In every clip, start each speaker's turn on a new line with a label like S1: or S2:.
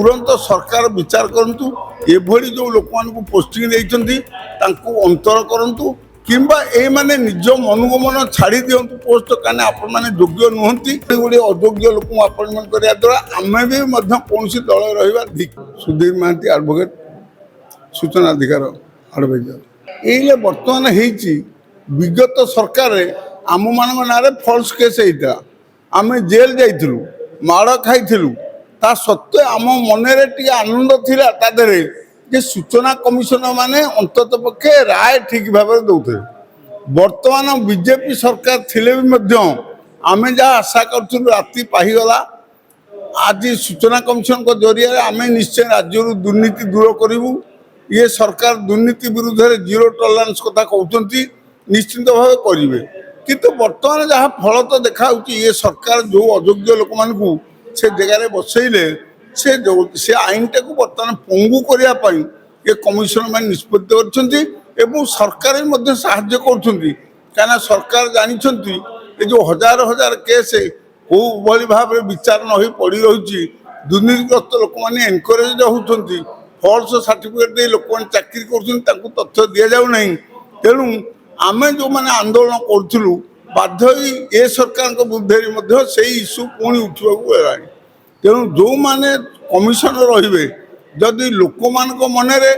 S1: तुरंत सरकार विचार करंतु एभली जो लोक मानकु पोस्टिंग देइचंती तांकु अंतर करंतु किंबा ए माने निज मनुक मन छाड़ी दियंतु पोस्ट काने आपण माने योग्य नुहंती गुडी अयोग्य लोक अपॉइंटमेंट करिया द्वारा आमे भी मध्य कोनसी दल रहिबा धिक। सुधीर महांती एडवोकेट सूचना अधिकार एडवाइजर एइले वर्तमान हेची विगत सरकार आम मान नारे फॉल्स केस हेता आमे जेल जाइथिलु माड़ खाइथिलु ता सत्वे आम मनरे टी आनंद थिला ता देरे जे सूचना कमिशन माने अंतत पक्षे राय ठीक भाव दौथे। वर्तमान बीजेपी सरकार थिले भी मध्य आमे जा आशा करथुलु राति पाहिगला आज सूचना कमिशन को जरिया आमे निश्चय राज्य दुर्नीति दूर करिवु। ये सरकार दुर्नीति विरुद्ध रे जीरो टॉलरेंस कथा कहउचंती निश्चित भाव करिवे किंतु वर्तमान जहाँ फल तो देखा ये सरकार जो अयोग्य लोक मानकु से जगह बसैले से आईन टाक बर्तमान पंगु करने ये कमिशन मान निष्पत्ति कर सरकार कहीं सरकार जानते ये जो हजार हजार केस कौ भाव में विचार न हो पड़ रही दुर्नीतिग्रस्त लोक मैंने एनकरेज होती फल्स सर्टिफिकेट दे लोक मैंने चाकरी कर तथ्य दि जाऊना तेणु आम जो मैंने आंदोलन करूँ बाध्य ए सरकार विरुद्ध से इश्यू पुणी उठा तेणु जो माने कमिशन रहिबे जदि लोक मान मनरे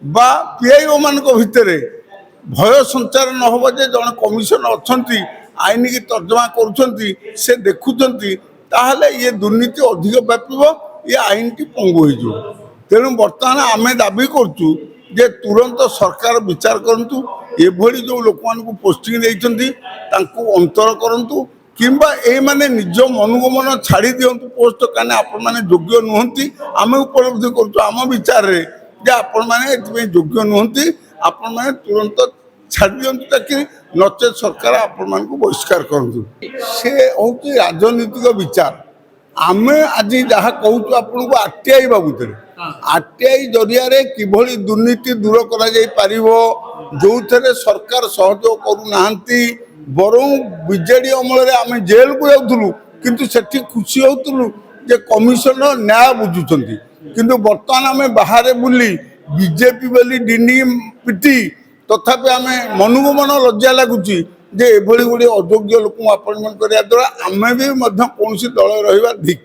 S1: बा पीआईओ मान भितर भय संचार न हो जन कमिशन अच्छी आईन की तर्जमा करुँच से देखुंट ताहले ये दुर्नीति अधिक व्यापीब ये आईन की पंगु हो तेणु बर्तमान आमे दाबी करूँ जे तुरंत सरकार विचार करंतु एभली जो लोक मानकु पोस्टिंग देइचंती तांकु अंतर करंतु किंबा ए माने निज मनुक मन छाड़ी दियंतु पोस्ट काने आपण माने योग्य नुहंती आमे उपलब्धि करछु आम विचार रे जे आपण माने एतबे योग्य नुहंती आपण माने तुरंत छाड़ी दियंतु ताकि नचे सरकार आपण मानकु बहिष्कार करंतु से होती राजनीतिक विचार आमे आज जहाँ कहूँ आपन को आरटीआई बाबूते आरटीआई जरिया किभली दुर्नीति दूर करा जाई पारिबो जो थे सरकार सहयोग करूना बरं बीजेडी अमल आम जेल को जाऊँ किंतु सेठी खुशी होतुलु जे कमिशन न्याय बुझुंट किंतु बर्तमान आम बाहर बुली बीजेपी बोली डिंडी पिटी तथापि आम मनुक मन लज्जा लगुच जे एभली गोटे अयोग्य लोक अपॉइंटमेंट करिया द्वारा आम भी कौन दल रहिबा धिक।